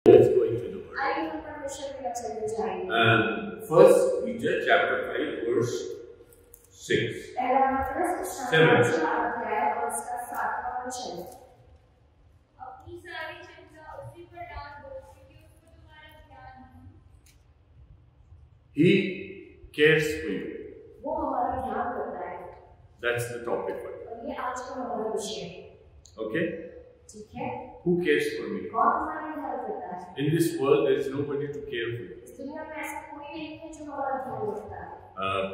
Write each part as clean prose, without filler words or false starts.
Let's go into the word. First Peter chapter 5 verse 6. 7. He cares for you. That's the topic. Okay? Who cares for me? In this world, there is nobody to care for you.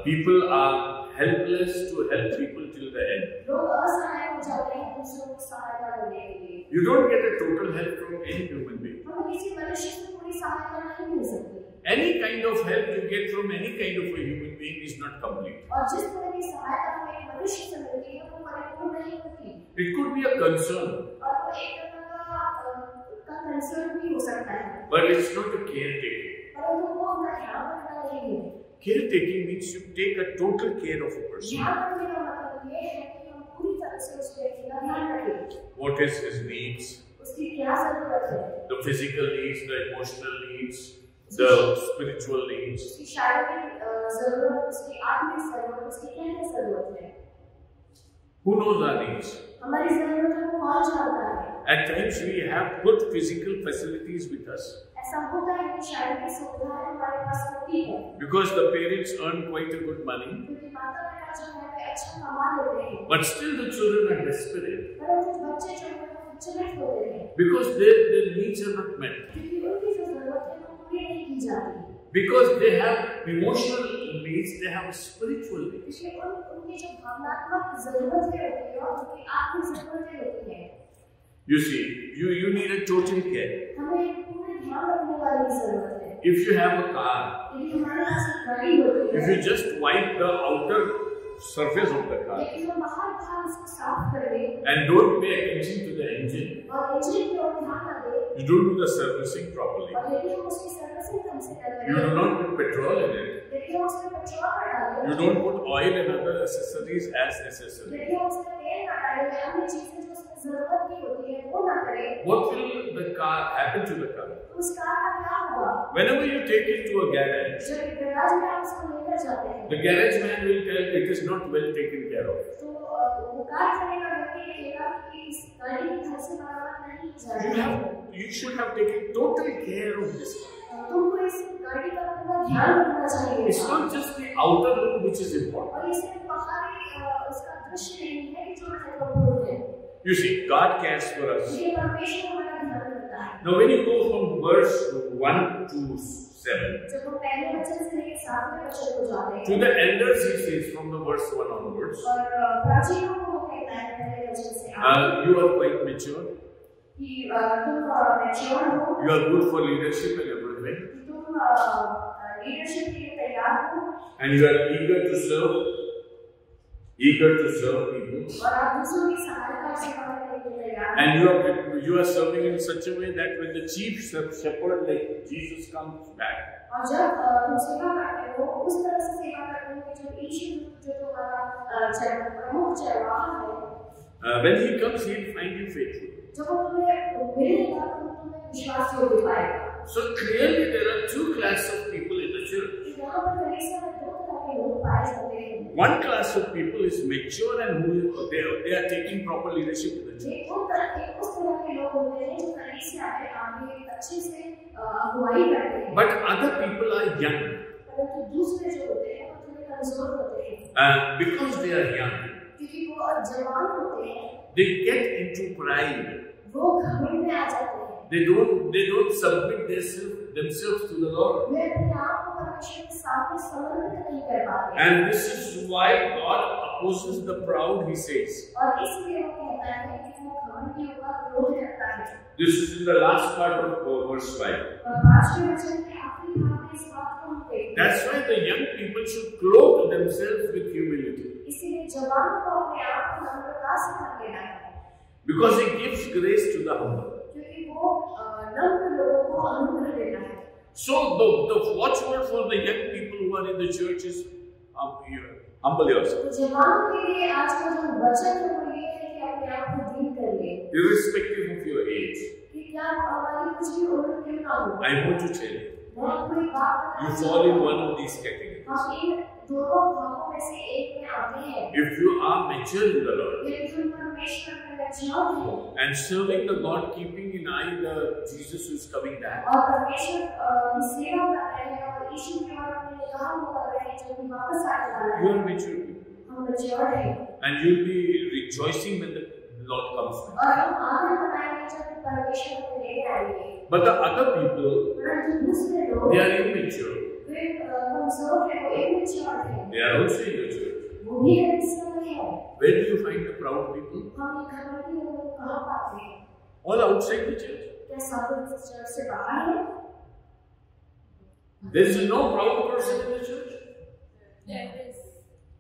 People are helpless to help people till the end. You don't get a total help from any human being. Any kind of help you get from any kind of a human being is not complete. It could be a concern, but it's not a caretaking. Caretaking means you take a total care of a person. What is his needs? The physical needs, the emotional needs, the spiritual needs. Who knows our needs? At times we have good physical facilities with us. Because the parents earn quite a good money. But still the children are desperate. Because their needs are not met. Because they have emotional needs, they have spiritual needs. You see, you need a total care. If you have a car, if you just wipe the outer surface of the car and don't pay attention to the engine, you don't do the servicing properly, you do not put petrol in it, you don't put oil and other accessories as necessary, what will the car happen to the car? Whenever you take it to a garage, the garage man will tell it is not well taken care of. You should have taken total care of this car. It's not just the outer look which is important. You see, God cares for us. Now when you go from verse 1 to 7, to the elders he says from the verse 1 onwards, you are quite mature. You are good for leadership and everything. And you are eager to serve people. And you are serving in such a way that when the chief shepherd like Jesus comes back, when he comes, he will find you faithful. So clearly there are two classes of people in the church. One class of people is mature and who they are taking proper leadership in the church. But other people are young. Because they are young, they get into pride. They don't submit themselves to the Lord. And this is why God opposes the proud, he says. This is in the last part of verse 5. That's why the young people should clothe themselves with humility. Because it gives grace to the humble. So the watchword for the young people who are in the church is humble yourself. Irrespective of your age. I want to tell you, you fall in one of these categories. If you are mature in the Lord and serving the God, keeping in eye the Jesus who is coming back, you are mature people. And you will be rejoicing when the Lord comes back. But the other people, they are immature. They are also in the church. Where do you find the proud people? All outside the church. There is no proud person in the church.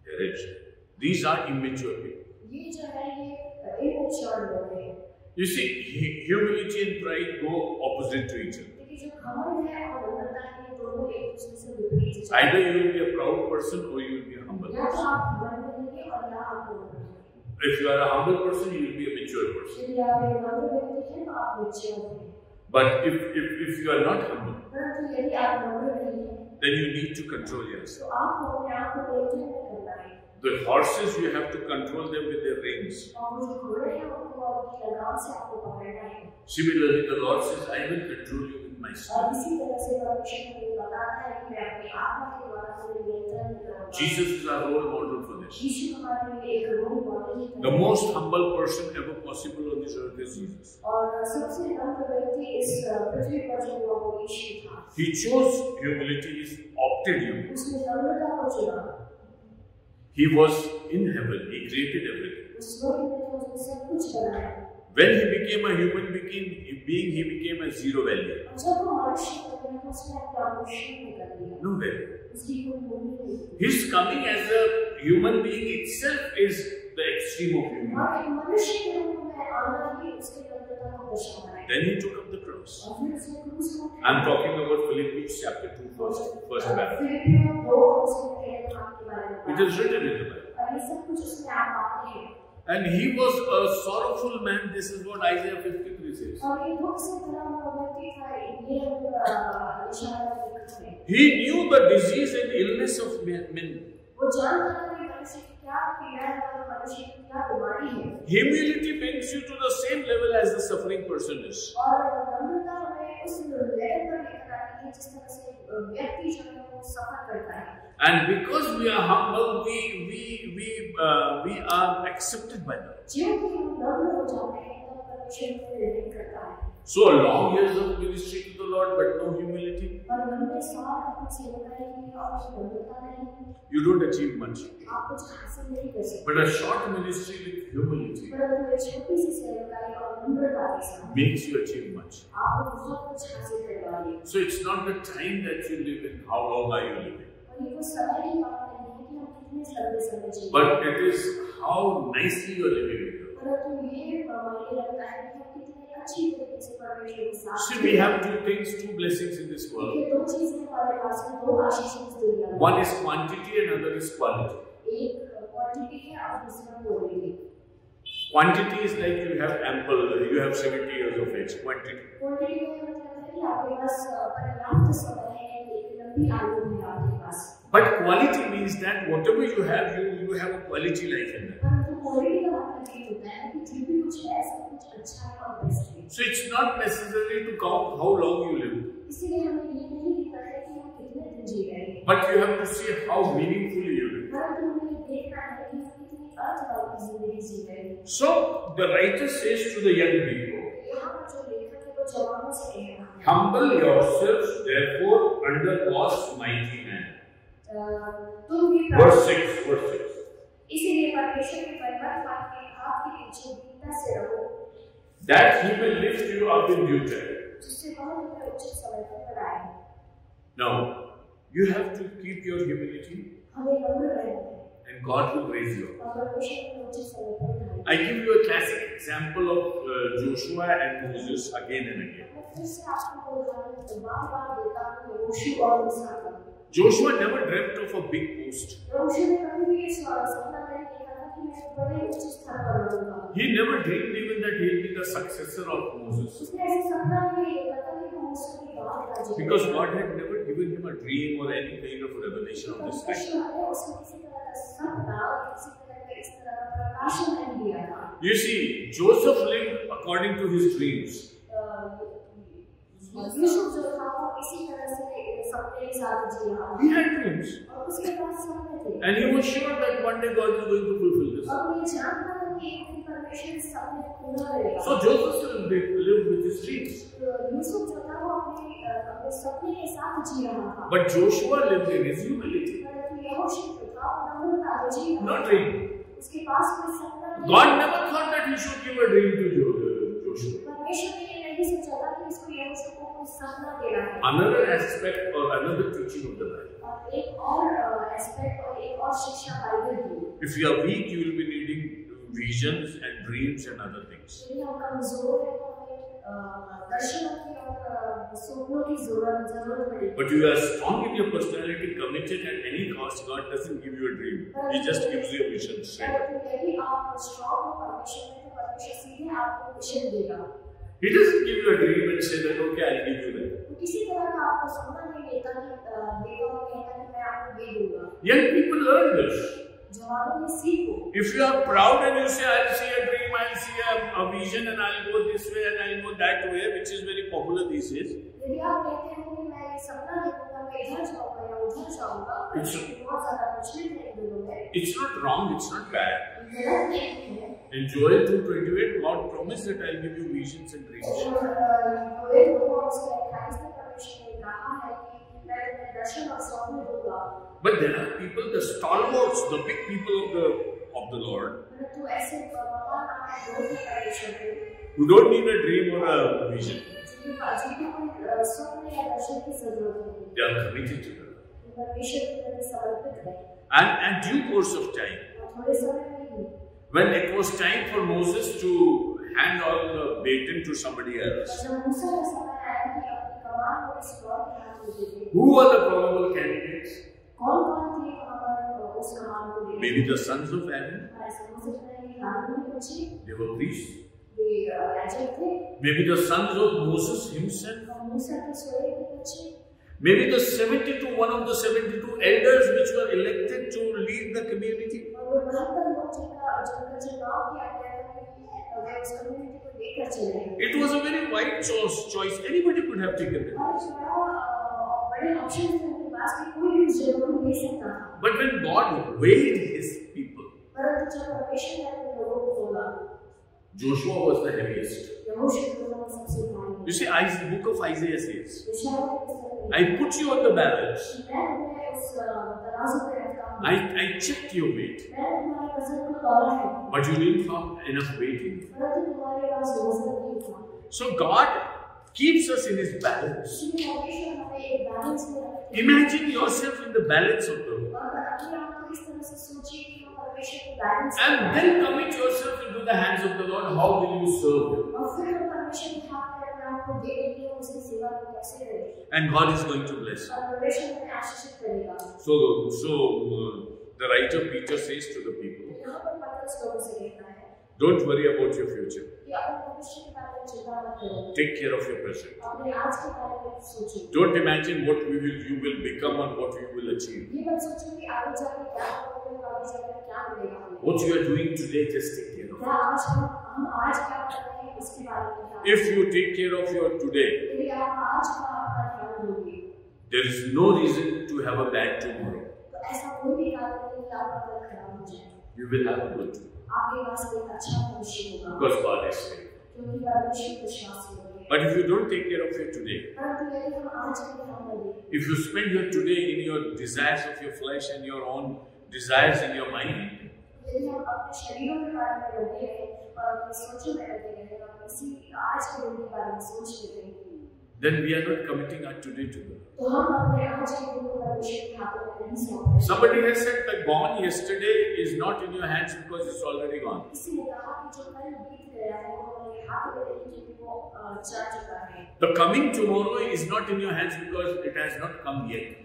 There is. These are immature people. You see, humility and pride go opposite to each other. Either you will be a proud person or you will be a humble person. If you are a humble person, you will be a mature person. But if you are not humble, then you need to control yourself. The horses, you have to control them with their reins. Similarly, the Lord says, I will control you with my spirit. Jesus is our role model for this. The most humble person ever possible on this earth is Jesus. He chose humility, he opted humility. He was in heaven, he created everything. When he became a human being, he became a zero value. No value. His coming as a human being itself is the extreme of humanity. Then he took up the cross. I'm talking about Philippians chapter 2, first paragraph. It is written in the Bible. And he was a sorrowful man. This is what Isaiah 53 says. He knew the disease and illness of men. Humility brings you to the same level as the suffering person is. And because we are humble, we are accepted by God. So long years of ministry to the Lord, but no humility, you don't achieve much. But a short ministry with humility makes you achieve much. So it's not the time that you live in, how long are you living? But it is how nicely you are living with God. See, we have two blessings in this world. One is quantity and another is quality. Quantity is like you have ample, you have 70 years of age. Quantity. But quality means that whatever you have a quality life in that. So it's not necessary to count how long you live. But you have to see how meaningfully you live. So the writer says to the young people, humble yourselves therefore under God's mighty hand. Verse 6. That he will lift you up in due time. Now, you have to keep your humility and God will raise you up. I give you a classic example of Joshua and Moses again and again. Joshua never dreamt of a big post. He never dreamed even that he will be the successor of Moses. Because God had never given him a dream or any kind of revelation of this kind. You see, Joseph lived according to his dreams. He had dreams. And he was sure that one day God is going to fulfill this. So Joseph lived with his dreams. But Joshua lived in his humility. No dream. God never thought that he should give a dream to Joshua. Another aspect or another teaching of the Bible. If you are weak, you will be needing visions and dreams and other things. But you are strong in your personality, committed at any cost. God doesn't give you a dream. He just gives you a vision. He doesn't give you a dream and say that, okay, I'll give you that. Young people learn this. If you are proud and you say, I'll see a dream, I'll see a vision, and I'll go this way and I'll go that way, which is very popular these days. It's not wrong, it's not bad. In Joel 2:28, God promised that I'll give you visions and dreams. But there are people, the stalwarts, the big people of the Lord, who don't need a dream or a vision. They are committed to them. And at due course of time, when it was time for Moses to hand all the baton to somebody else, who were the probable candidates? Maybe the sons of Aaron. They were priests. Maybe the sons of Moses himself. Maybe the 72, one of the 72 elders which were elected to lead the community. It was a very wide choice. Anybody could have taken it. But when God weighed his people, Joshua was the heaviest. You see, the book of Isaiah says, I put you on the balance. I checked your weight. But you didn't find enough weight in you. So God keeps us in his balance. Imagine yourself in the balance of the Lord. And then commit yourself into the hands of the Lord. How will you serve him? And God is going to bless you. So the writer Peter says to the people, don't worry about your future. Take care of your present. Don't imagine what you will become and what you will achieve. What you are doing today, just take care of it. If you take care of your today, there is no reason to have a bad tomorrow. You will have a good tomorrow. Because God is faithful. But if you don't take care of your today, if you spend your today in your desires of your flesh and your own desires in your mind, then we are not committing our today to God. Somebody has said that gone yesterday is not in your hands because it's already gone. The coming tomorrow is not in your hands because it has not come yet.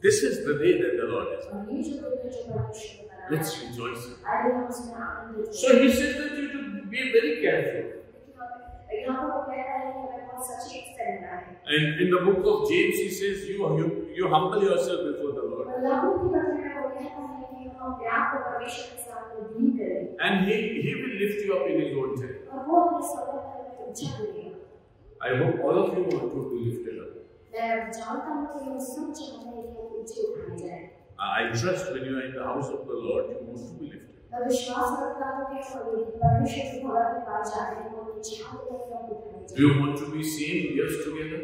This is the day that the Lord has made. Let's rejoice. So he says that you should be very careful. And in the book of James, he says, you humble yourself before the Lord. And he will lift you up in his own time. I hope all of you want to be lifted up. I trust when you are in the house of the Lord, you want to be lifted. Do you want to be seen years together?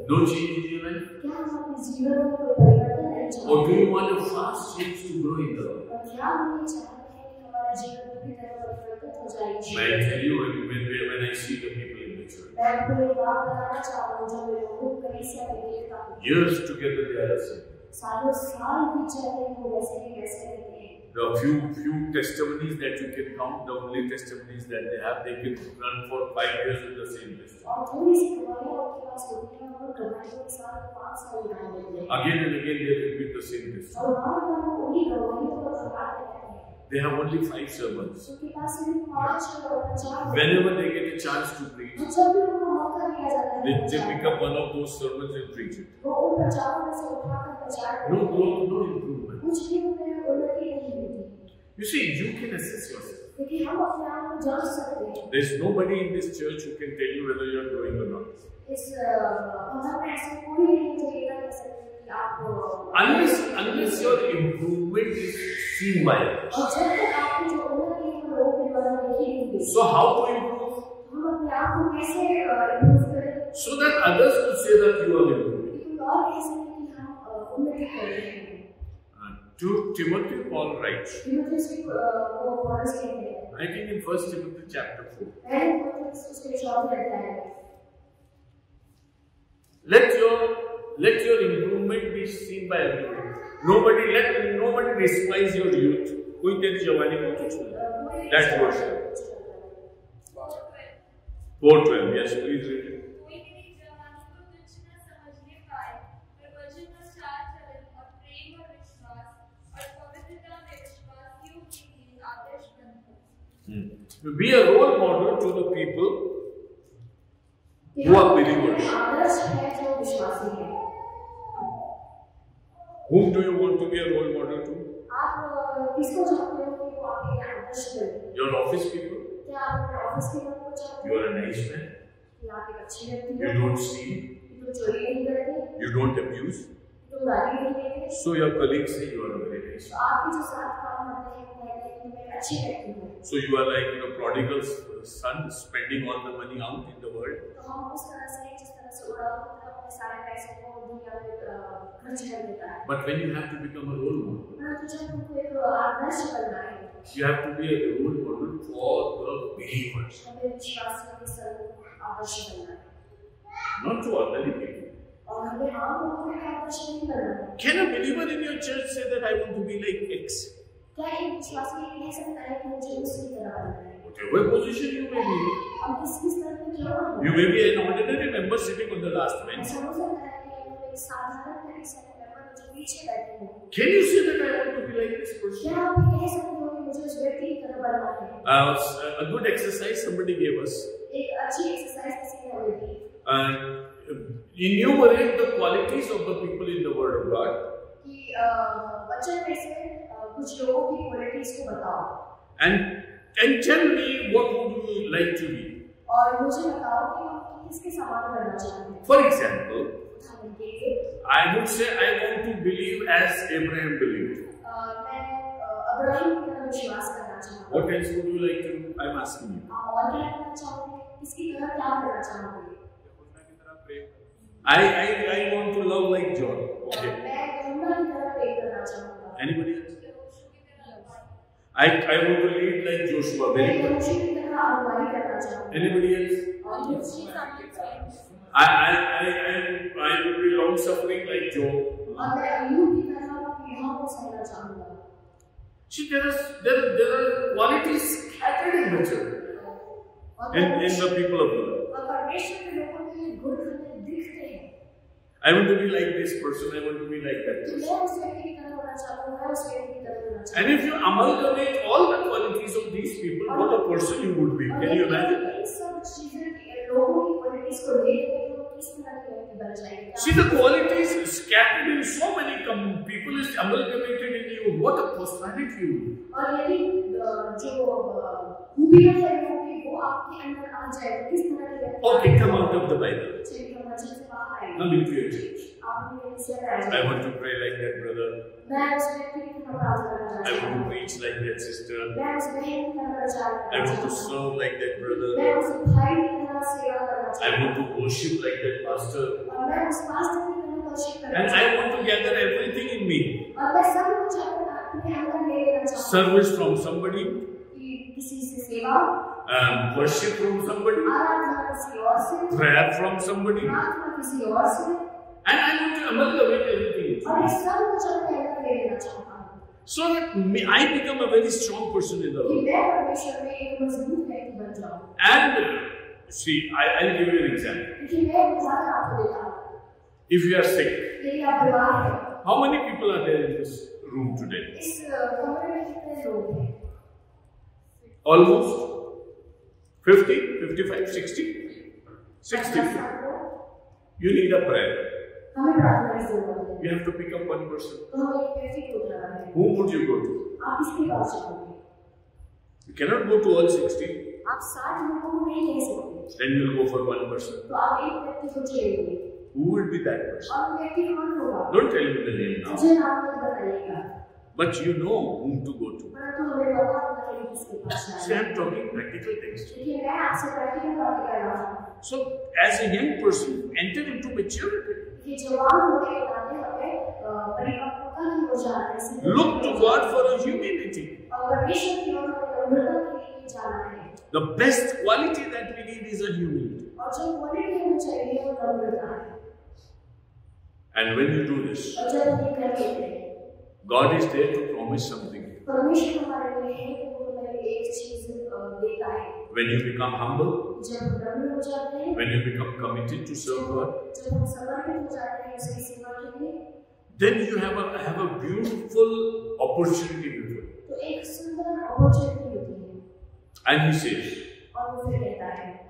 No change in your life? Or do you want your fast change to grow in the Lord? May I tell you, when I see the people in the church, years together they are the same. The few testimonies that you can count, the only testimonies that they have, they can run for 5 years with the same testimony. Again and again they repeat the same testimony. They have only 5 sermons. Whenever they get a chance to preach, they pick up one of those sermons and preach it. No growth, no improvement. You see, you can assess yourself. There's nobody in this church who can tell you whether you are growing or not. Unless your improvement is seen by others. So how to improve? So that others could say that you are improving. To Timothy, Paul writes, I think in 1 Timothy chapter 4. Let your improvement be seen by everyone. Let nobody despise your youth. That verse. 4:12. Yes, please read it. Be a role model to the people who are believers. Whom do you want to be a role model to? Your office people? You are a nice man. You don't steal. You don't abuse. So your colleagues say you are a very nice man. So you are like prodigal son, spending all the money out in the world. But when you have to become a role model, you have to be a role model for the believers, not to ordinary people. Can a believer in your church say that I want to be like X? Whatever position you may be, you may be an ordinary member sitting on the last bench. Can you say that I want to be like this person? A good exercise somebody gave us. Enumerate the qualities of the people in the Word of God. And tell me what would you like to be. For example, I would say I want to believe as Abraham believed. What else would you like to do? I'm asking you. I want to love like John. Okay. Anybody else? I want to lead like Joshua. Very good. Anybody else? I will be long suffering like Job. See, there are qualities scattered in the church, in the people of God. I want to be like this person, I want to be like that person. And if you amalgamate all the qualities of these people, what a person you would be. Can you imagine? See, the qualities scattered in so many people is amalgamated in you. What a personality you would. Okay, come out of the Bible. Come into your church. I want to pray like that brother. I want to preach like that sister. I want to serve like that brother. I want to worship like that pastor. And I want to gather everything in me. Service from somebody. Worship from somebody. Prayer from somebody. And I want to amalgamate everything. So that I become a very strong person in the world. And see, I'll give you an example. If you are sick, how many people are there in this room today? Almost 50, 55, 60? 60. You need a prayer. You have to pick up one person. Whom would you go to? You cannot go to all 60. Then you will go for one person. Who will be that person? Don't tell me the name now. But you know whom to go to. See, I am talking practical things. So, as a young person, enter into maturity. Look to God for a humility. The best quality that we need is a humility. And when you do this, God is there to promise something. When you become humble, when you become committed to serve God, then you have a beautiful opportunity before you. And he says,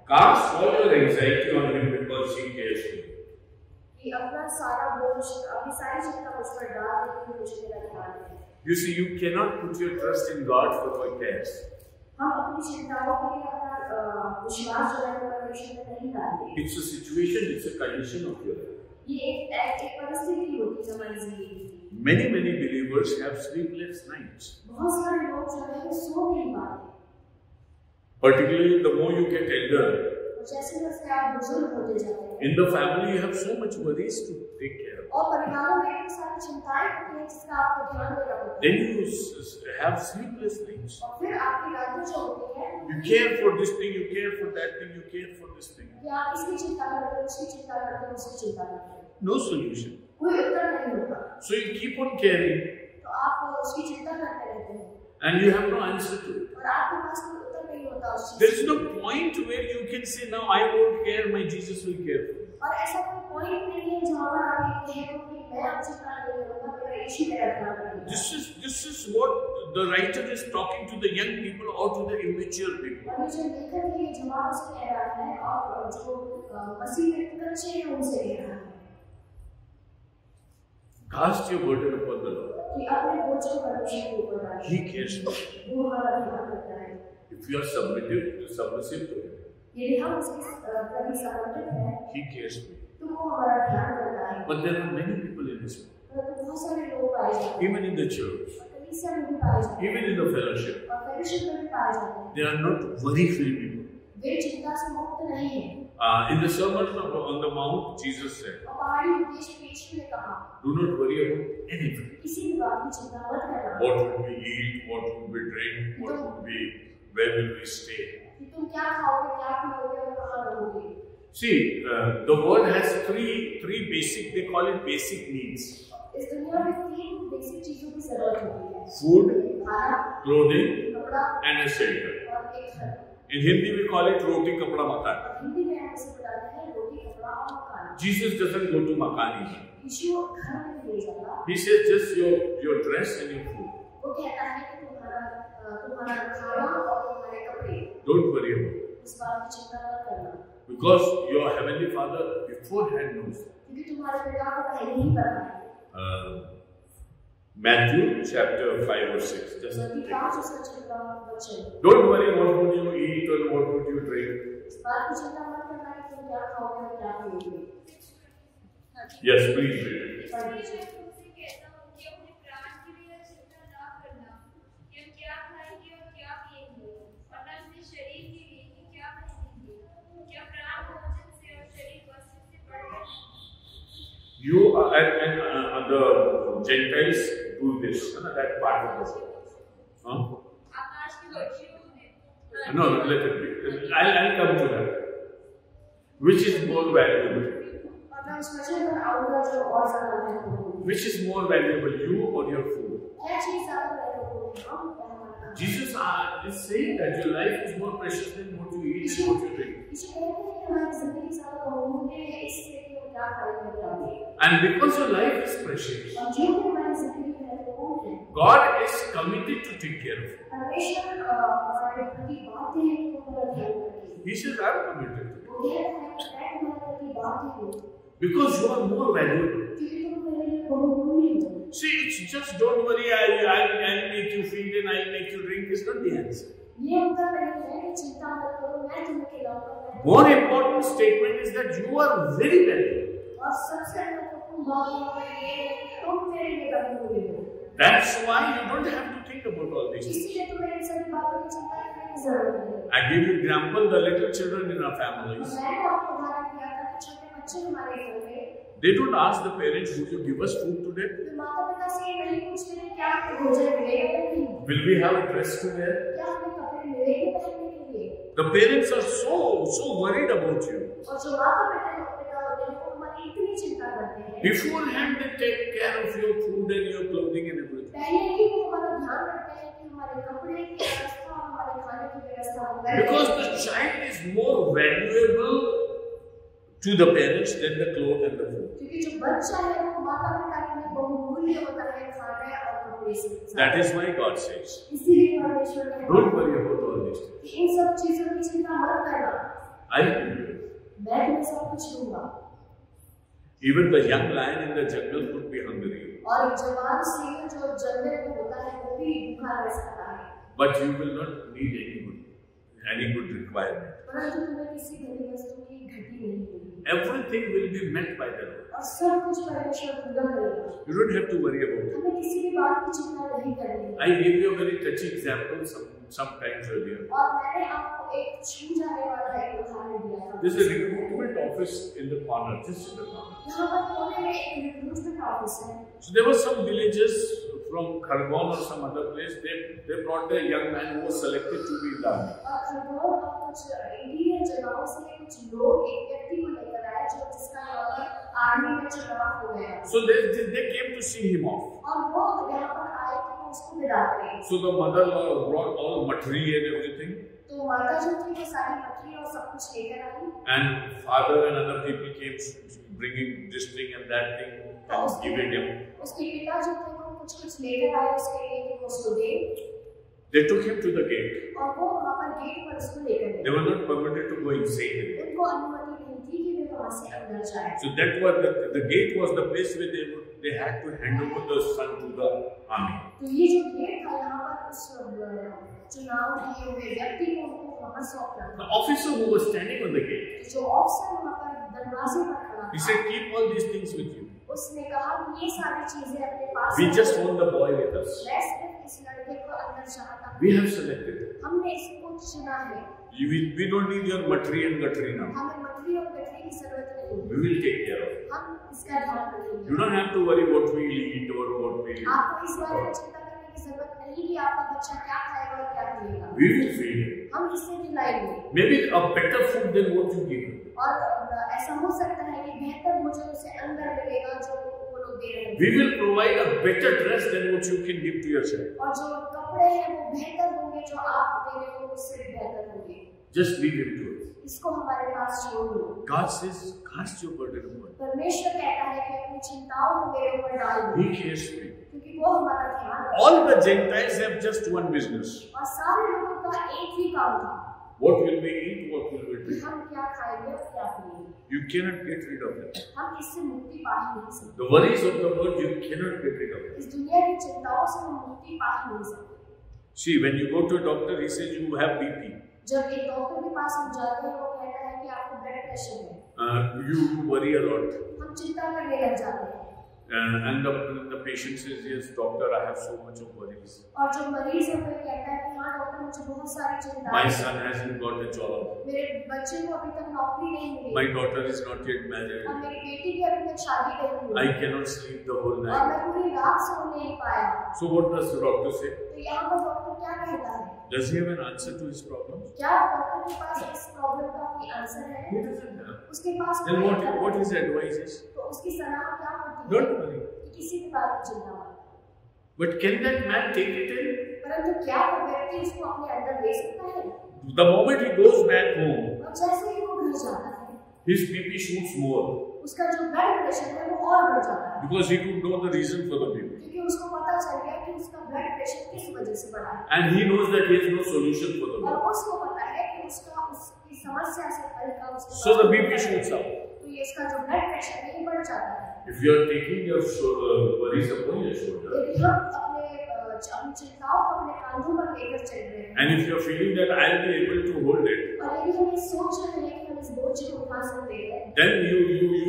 cast all your anxiety on him because he cares for you. You see, you cannot put your trust in God for what he cares. It's a situation, it's a condition of your life. Many believers have sleepless nights. Particularly the more you get elder. In the family you have so much worries to take care of. Then you have sleepless nights. You care for this thing, you care for that thing, you care for this thing. No solution. So you keep on caring. And you have no answer to it. There is no point where you can say, now I won't care, my Jesus will care for me. This is what the writer is talking to the young people or to the immature people. Cast your burden upon the Lord. He cares for you. If you are submissive to Him, He cares for you. But there are many people in this world, even in the church, even in the fellowship, they are not worry-free people. In the Sermon on the Mount, Jesus said, do not worry about anything. What would we eat? What would we drink? Where will we stay? See, the world has three basic, they call it basic needs. Food, clothing, and a shelter. In Hindi we call it roti kapda makan. Hindi में हम इसे बताते हैं रोटी कपड़ा और मकान. Jesus doesn't go to makani. यीशु घर में नहीं जाता. He says just your dress and your food. वो कहता है कि तुम्हारा खाना और तुम्हारे कपड़े. Don't worry about it. इस बात की चिंता मत करना. Because your heavenly Father beforehand knows. क्योंकि तुम्हारे पिता को पहले ही पता है. Matthew chapter 5 verse 6. Just don't worry what would you eat or what would you drink. Yes, please read. You and the Gentiles do this, that part of this. Huh? No, let it be. I'll come to that. Which is more valuable? Which is more valuable, you or your food? Jesus is saying that your life is more precious than what you eat and what you drink. And because your life is precious, God is committed to take care of you. He says, I am committed to you. Because you are more valuable. See, it's just don't worry, I'll make you feed and I'll make you drink is not the answer. More important statement is that you are very valuable. That's why you don't have to think about all these things. I give you example, the little children in our families. They don't ask the parents, would you give us food today? Will we have a dress to wear? The parents are so worried about you. Beforehand they take care of your food and your clothing and everything. Because the child is more valuable to the parents than the clothes and the food. That is why God says, don't worry about all these things. I will do it. Even the young lion in the jungle could be hungry. But you will not need any good requirement. Everything will be met by the Lord. You don't have to worry about it. I gave you a very touchy example sometimes earlier. There's a recruitment office in the corner, just in the corner. So there were some villagers from Khargon or some other place. They brought a young man who was selected to be in the army. So they came to see him off. So the mother brought all material and everything. And father and other people came bringing this thing and that thing and giving him. They took him to the gate. They were not permitted to go inside. So that was the gate was the place where they had to hand over the son to the army. The officer who was standing on the gate, he said, keep all these things with you. We just want the boy with us. We have selected him. We don't need your matri and gatri now. We will take care of it. You don't have to worry what we eat or what we eat. We will feed him. Maybe a better food than what you give him. We will provide a better dress than what you can give to your child. Just leave him to us. इसको हमारे पास छोड़ दो। God says, cast your burden upon him. परमेश्वर कहता है कि अपनी चिंताओं को मेरे ऊपर डाल दो। He cares for you. क्योंकि वो हमारा ध्यान रखता है। All the Gentiles have just one business. और सारे लोगों का एक ही काम था। What will we eat? What will we drink? हम क्या खाएंगे और क्या पिएंगे? You cannot get rid of them. हम इससे मुक्ति पा ही नहीं सकते। The worries of the world, you cannot get rid of them. इस दुनिया की चिंताओं से हम मुक्ति पा ही नहीं सकते। See, when you go to a doctor, he says you have BP. जब एक डॉक्टर के पास हम जाते हैं, वो कहता है कि आपको ब्लड प्रेशर है। You worry a lot. हम चिंता करने लग जाते हैं। And the patient says, yes, doctor, I have so much of worries. और जो मरीज है वो कहता है कि हाँ डॉक्टर मुझे बहुत सारी चिंता है। My son hasn't got a job. मेरे बच्चे को अभी तक नौकरी नहीं मिली। My daughter is not yet married. और मेरी बेटी की अभी तक शादी नहीं हुई। I cannot sleep the whole और night. मैं पूरी रात सो नहीं पाया। So what does the doctor say? तो यहाँ पर डॉक्टर क्या कहता है? Does he have an answer to his problems? क्या डॉक्टर के पास इस प्रॉब्लम का कोई आंसर है? He doesn't have. उसके पास Then what his advice is? तो उसकी सलाह क्या होती है? Don't worry. किसी भी बात की चिंता मत। But can that man take it in? परंतु क्या वो व्यक्ति इसको अपने अंदर ले सकता है? The moment he goes back home, और जैसे ही वो घर जाता है, his BP shoots more. उसका जो ब्लड प्रेशर है वो और बढ़ जाता है। Because he could know the reason for the BP. क्योंकि उसको पता चल गया कि उसका ब्लड प्रेशर किस वजह से बढ़ा है। And he knows that he has no solution for the BP. और उसको पता है कि उसकी समस्या से हल का उसके So the BP shoots up. तो ये इसका जो ब्लड प्रेशर है ये बढ़ जाता है। If you are taking your worries upon your shoulder, यदि हम अपनी चिंताओं को अपने कांधों पर लेकर चल रहे हैं, and if you are feeling that I will be able to hold it, और यदि हम ये सोच रहे हैं कि हम इस बोझ को उठा सकते हैं, then you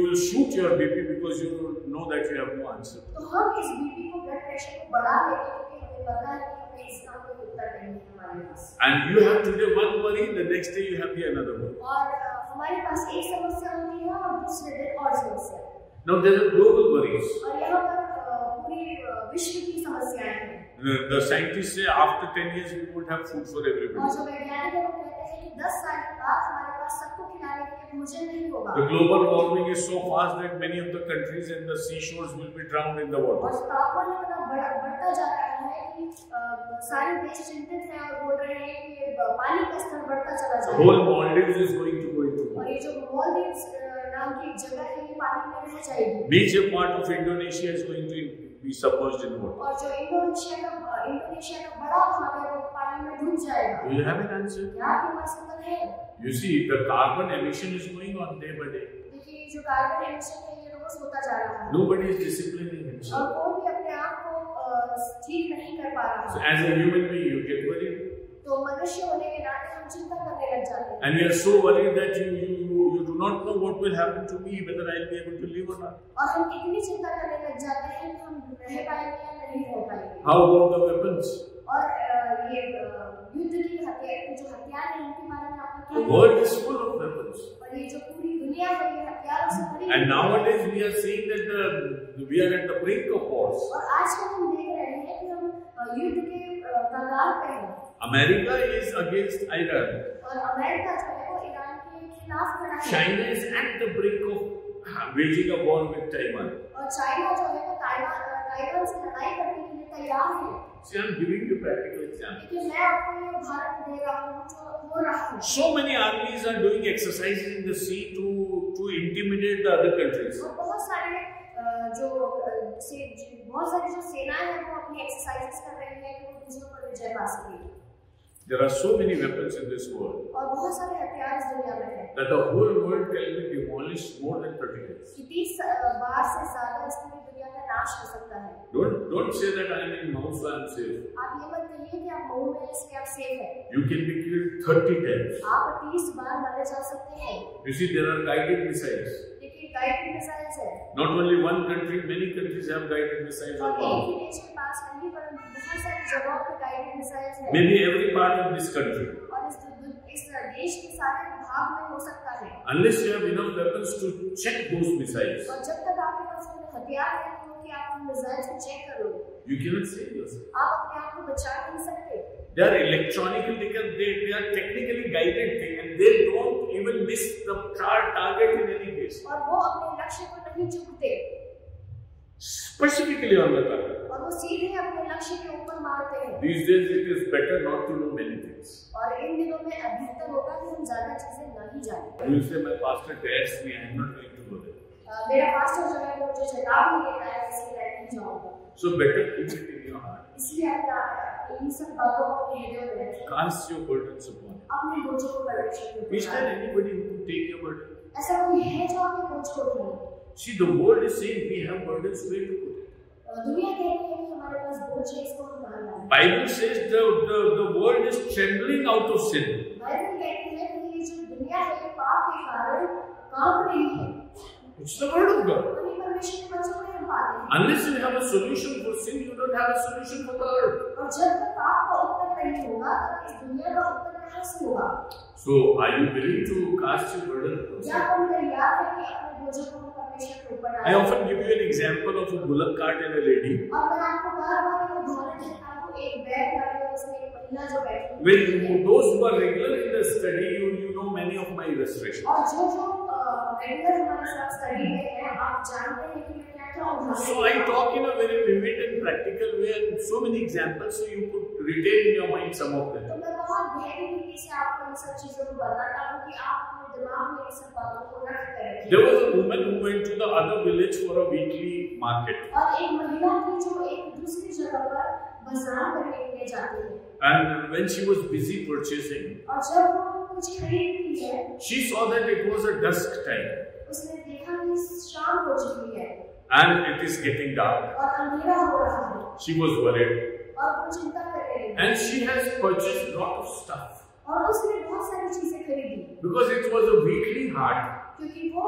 will shoot your BP because you know that you have no answer. तो हम इस बीपी को ब्लड प्रेशर को बढ़ा देंगे क्योंकि हमें पता है कि हमें इसका कोई उत्तर नहीं है हमारे पास। And you have today one worry, the next day you have the another worry. और हमारे पास एक समस्या होती है और दूसरे दिन और समस्या। Now there are global worries. और यहाँ पर पूरी विश्व की समस्याएं हैं। The scientists say after 10 years we would have food for everybody. और जो वैज्ञानिक हैं वो कहते हैं कि 10 साल के बाद हमारे पास सबको खिलाने के लिए भोजन नहीं होगा। The global warming is so fast that many of the countries and the seashores will be drowned in the water. और तापमान इतना बढ़ता जा रहा है कि सारे देश चिंतित हैं और बोल रहे हैं कि पानी का स्तर बढ़ता चला जा रहा है। The whole Maldives is going to go into water. और ये जो मालदीव्स नाम की एक जगह है ये पानी में रह जाएगी। Major part of Indonesia is going to be submerged in water. और जो इंडोनेशिया का बड़ा भाग है वो पानी में डूब जाएगा। Do you have an answer? क्या आपके पास उत्तर है? You see, the carbon emission is going on day by day. देखिए जो कार्बन एमिशन है ये रोज होता जा रहा है। Nobody is disciplining और himself. कोई भी अपने आप को ठीक नहीं कर पा रहा So है। as a human being, you get worried. तो मनुष्य होने के नाते हम चिंता करने लग जाते हैं। And you are so worried that you do not know what will happen to me, whether I will be able to live or not. और हम इतनी चिंता करने लग जाते हैं कि हम रह पाएंगे या नहीं रह पाएंगे। How about the weapons? और ये युद्ध की जो हथियार हैं इनके बारे में आपको The क्या world is full of weapons. और ये जो पूरी दुनिया है ये हथियारों से भरी And है। nowadays we are seeing that we are at the brink of wars. और आजकल हम देख रहे हैं कि हम युद्ध के कगार पे हैं। America is against Iran. और अमेरिका जो है वो ईरान के खिलाफ खड़ा है। China is at the brink of waging a war with Taiwan. और चाइना जो है वो ताइवान से लड़ाई करने के लिए तैयार है। See, I am giving you practical examples. देखिए मैं आपको ये उदाहरण दे रहा हूँ जो हो रहा है। So many armies are doing exercises in the sea to intimidate the other countries. और बहुत सारी जो सेनाएं हैं वो अपनी एक्सरसाइजेस कर रही हैं कि वो दूसरों पर विजय पा सके। There are so many weapons in this world और बहुत सारे हथियार इस दुनिया में हैं that the whole world can be demolished more than 30 days. कि 30 बार से ज्यादा इस पूरी दुनिया का नाश हो सकता है। Don't say that I am in Mao, so I am safe. आप ये मत कहिए कि आप मऊ में हैं इसलिए आप सेफ हैं। You can be killed 30 times. आप 30 बार मारे जा सकते हैं। You see, there are guided missiles. देखिए गाइडेड मिसाइल्स है। Not only one country, many countries have guided missiles. और एक ही देश के पास नहीं परंतु बहुत सारी जगहों पे गाइडेड मिसाइल्स है। Maybe every part of this country. और इस देश के सारे भाग में हो सकता है। Unless you have enough weapons to check those missiles, और जब तक आपके पास हथियार नहीं हो कि आप उन मिसाइल्स को चेक करो, you cannot save yourself. आप अपने आप को बचा नहीं सकते। They are electronically, they are technically guided thing, and they don't even miss the target in any case. और वो अपने लक्ष्य को नहीं चूकते। Specifically on the target. और वो सीधे अपने लक्ष्य के ऊपर मारते हैं। These days it is better not to know many things. और इन दिनों में बेहतर होगा कि हम You will say, my pastor dares me, I am not going to go there. मेरा पास्टर जो है वो मुझे चेतावनी देता है इसलिए मैं नहीं जाऊंगा. So better keep it in your heart. इसलिए अपना इन सब बातों को अपने हृदय में रखें. Cast your burdens upon him. अपने बोझों को परमेश्वर के ऊपर. Is there anybody who can take your burden? ऐसा कोई है जो आपके बोझ को उठाए? See, the world is saying we have burdens, where to put it? दुनिया कहती है कि हमारे पास बोझ है, इसको हम कहाँ लाएं? Bible says the world is trembling out of sin. Bible कहती है कि ये जो दुनिया है पाप के कारण कांप रही है. It's the word of God. और ये परमेश्वर के वचन में हम पाते हैं. Unless you have a solution for sin, you don't have a solution for the earth. और जब तक पाप का उत्तर नहीं होगा, तब इस दुनिया का उत्तर कहाँ से होगा? So, are you willing to cast your burden upon sin? क्या हम तैयार हैं कि अपने बोझों को परमेश्वर के ऊपर डालें? I often give you an example of a bullock cart and a lady. और मैं आपको बार-बार ये उदाहरण देता हूँ, एक बैलगाड़ी और उसमें एक महिला जो बैठी है. Well, those who are regular in the study, you know many of my illustrations. और जो रेगुलर हमारे साथ स्टडी में है, आप जानते हैं कि मैं क्या उदाहरण. So I talk in a very vivid and practical way, and so many examples, so you could retain in your mind some of them. तो मैं बहुत गहरी रीति से आपको इन सब चीजों को बताता हूँ कि आप अपने दिमाग में इन सब बातों को रख कर रखें. There was a woman who went to the other village for a weekly market. और एक महिला थी जो एक दूसरी जगह पर बाजार करने के लिए जाती है. And when she was busy purchasing, और जब वो कुछ खरीदती है, she saw that it was a dusk time. उसने देखा कि शाम हो चुकी है. And it is getting dark. और अंधेरा हो रहा है. She was worried. और वो चिंता कर रही है. And she has purchased lot of stuff. और उसने बहुत सारी चीजें खरीदी. Because it was a weekly haat. क्योंकि वो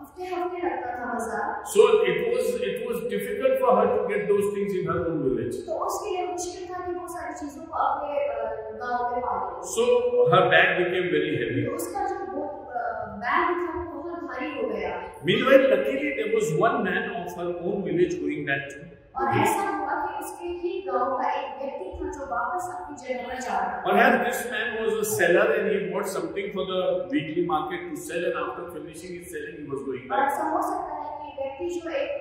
हफ्ते-हफ्ते लगता था बाजार. So it was difficult for her to get those things in her own village. तो उसके लिए मुश्किल था कि वो सारी चीजों को अपने गांव में पाले. So her bag became very heavy. तो उसका जो बैग था वो बहुत भारी हो गया. Meanwhile, luckily there was one man of her own village going back to. और ऐसा हुआ कि उसके ही गांव का एक व्यक्ति था जो वापस अपनी जगह पर जा रहा था. Perhaps this man was a seller and he bought something for the weekly market to sell, and after finishing his selling he was going और back. ऐसा हो सकता है कि व्यक्ति जो एक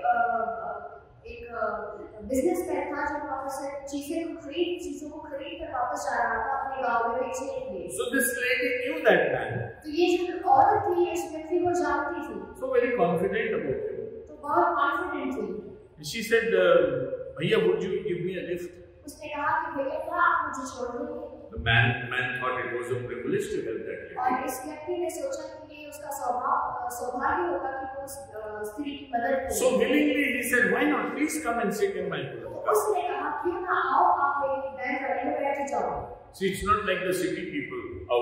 बिजनेसमैन था जो वापस चीजों को खरीद कर वापस जा रहा था अपने गांव में बेचने के लिए. So this lady knew that man. तो ये जो औरत थी इस व्यक्ति को जानती थी. So very confident about him. तो बहुत कॉन्फिडेंट थी. She said, "Bhaiya, would you give me a lift?" उसने कहा कि भैया क्या आप मुझे छोड़ देंगे? The man thought it was a privilege to help that lady. और इस व्यक्ति ने सोचा कि ये उसका सौभाग्य होगा कि वो उस स्त्री की मदद करे. So willingly he said, "Why not? Please come and sit in my bullock cart." उसने कहा क्यों ना आओ आप मेरी बैलगाड़ी में बैठ जाओ. See, it's not like the city people, a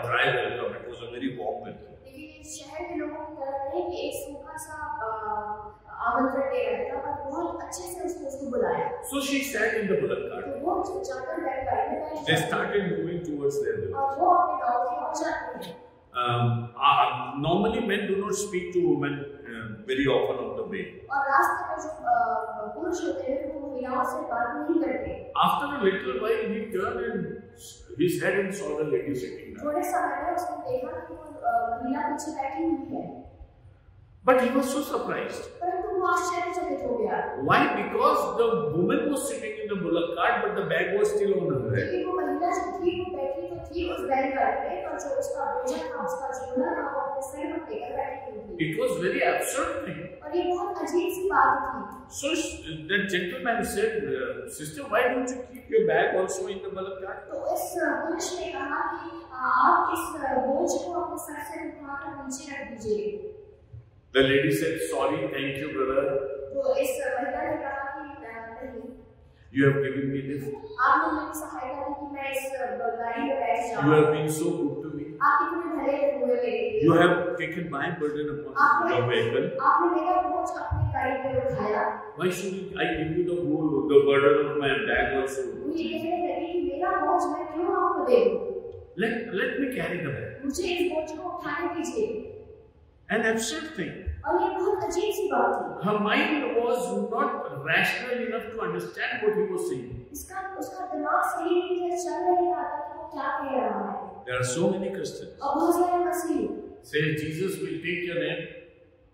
dry welcome. It was a very warm welcome. लेकिन शहर के लोगों की तरह नहीं कि एक सूखा सा आमंत्रण दे रहा था, पर बहुत अच्छे से उसने उसको बुलाया. So she sat in the bullock cart. तो वो जाकर बैलगाड़ी में बैठ They गया. started moving towards their village. और वो अपने गांव की ओर जाते हैं. Normally men do not speak to women very often on the way. और रास्ते में जो पुरुष होते हैं वो महिलाओं से बात नहीं करते. After a little while he turned and his head and saw the lady sitting down. थोड़े समय में उसने देखा कि वो महिला पीछे बैठी हुई है. But he was so surprised. परंतु वो आश्चर्यचकित हो गया. Why? Because the woman was sitting in the bullock cart, but the bag was still on her head. क्योंकि वो महिला जो थी वो बैठी तो थी उस बैलगाड़ी में, और जो उसका बोझ था उसका झोला था वो अपने सर पर लेकर बैठी हुई थी. It was very absurd thing. और ये बहुत अजीब सी बात थी. So that gentleman said, "Sister, why don't you keep your bag also in the bullock cart?" तो इस पुरुष ने कहा कि आप इस बोझ को अपने सर से उठाकर नीचे रख दीजिए. The lady said, "Sorry, thank you, brother. तो इस महिला ने कहा कि नहीं, You have given me lift. आपने मेरी सहायता की कि मैं इस गाड़ी में बैठ जाऊं. You have been so good to me. आप इतने भले हुए मेरे लिए. You have taken my burden upon your vehicle. आपने मेरा बोझ अपनी गाड़ी पे उठाया. Why should I give you the burden of my bag also? मुझे कहने लगी कि मेरा बोझ मैं क्यों आपको दे दूं? Let me carry the bag." मुझे इस बोझ को उठाने दीजिए. An absurd thing. और ये बहुत अजीब सी बात थी. Her mind was not rational enough to understand what he was saying. उसका दिमाग सही रीति से चल नहीं रहा था कि वो क्या कह रहा है. There are so many Christians. और बहुत सारे मसीह Say Jesus will take your name.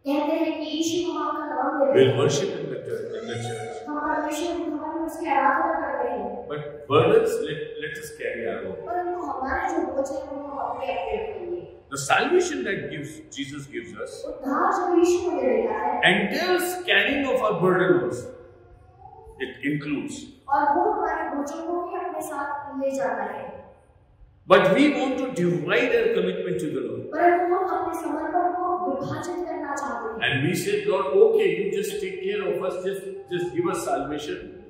कहते हैं कि यीशु को आपका नाम ले. We'll worship in the church. हम परमेश्वर के भवन में उसकी आराधना करते हैं. But burdens, let us carry our own. परंतु हमारे जो बोझ है वो अपने अपने रखेंगे. The salvation that Jesus gives us entails carrying of our burden also. It includes. But we want to divide our commitment to the Lord. And we said, Lord, okay, you just take care of us, just give us salvation.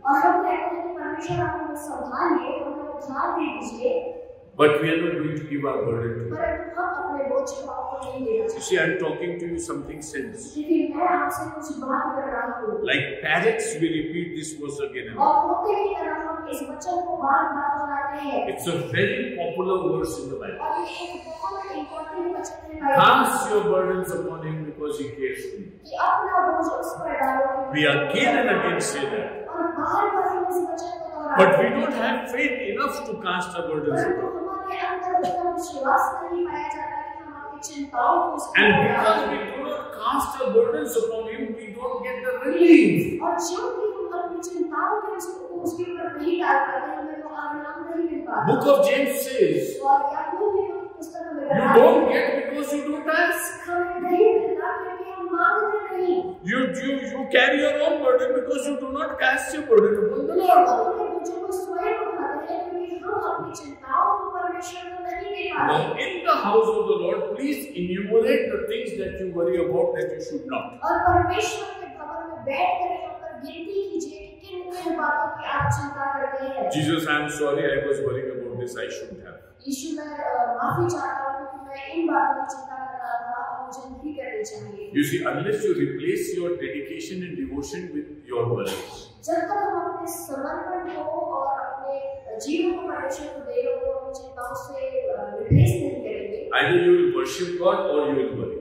But we are not going to give our burden to you. You see, I am talking to you something sense. Like parrots, we repeat this verse again and again. It's a very popular verse in the Bible. Cast your burdens upon him because he cares for you. We again and again say that. But we don't have faith enough to cast our burdens upon him. And because we do not cast our burdens upon him, we don't get the relief. Book of James says, you don't get because you don't ask. You carry your own burden because you do not cast your burden upon the Lord. Now, in the house of the Lord, please enumerate the things that you worry about that you should not. Jesus, I am sorry, I was worrying about this, I shouldn't have. You see, unless you replace your dedication and devotion with your worries, either you will worship God or you will worry.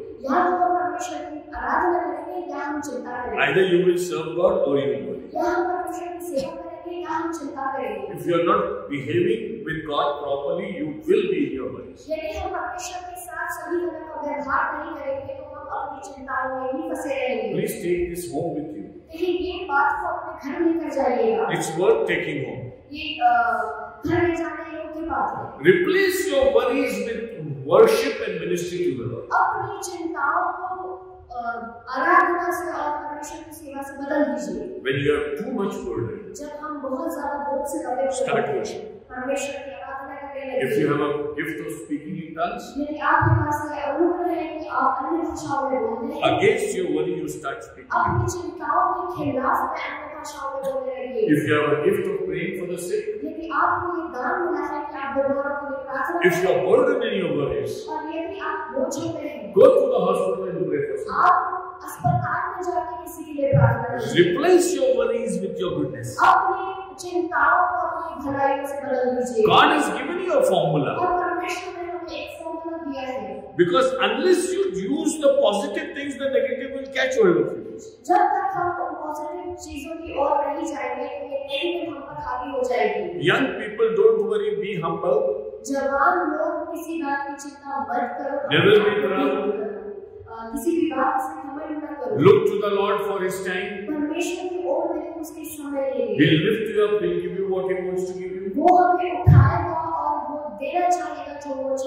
Either you will serve God or you will worry. If you are not behaving with God properly, you will be in your worries. Please take this home with you. It's worth taking home. Replace your worries with worship and ministry to the Lord. When you have too much burden, start worship. If you have a gift of speaking in tongues, against your worry you start speaking. If you have a gift of praying for the sick, if you are burdened in your worries, go to the hospital and pray for someone. Replace your worries with your goodness. God has given you a formula. Because unless you use the positive things, the negative will catch hold of you. Young people, don't worry, be humble. Never be proud. Look to the Lord for his time. He'll lift you up, he'll give you what he wants to give you.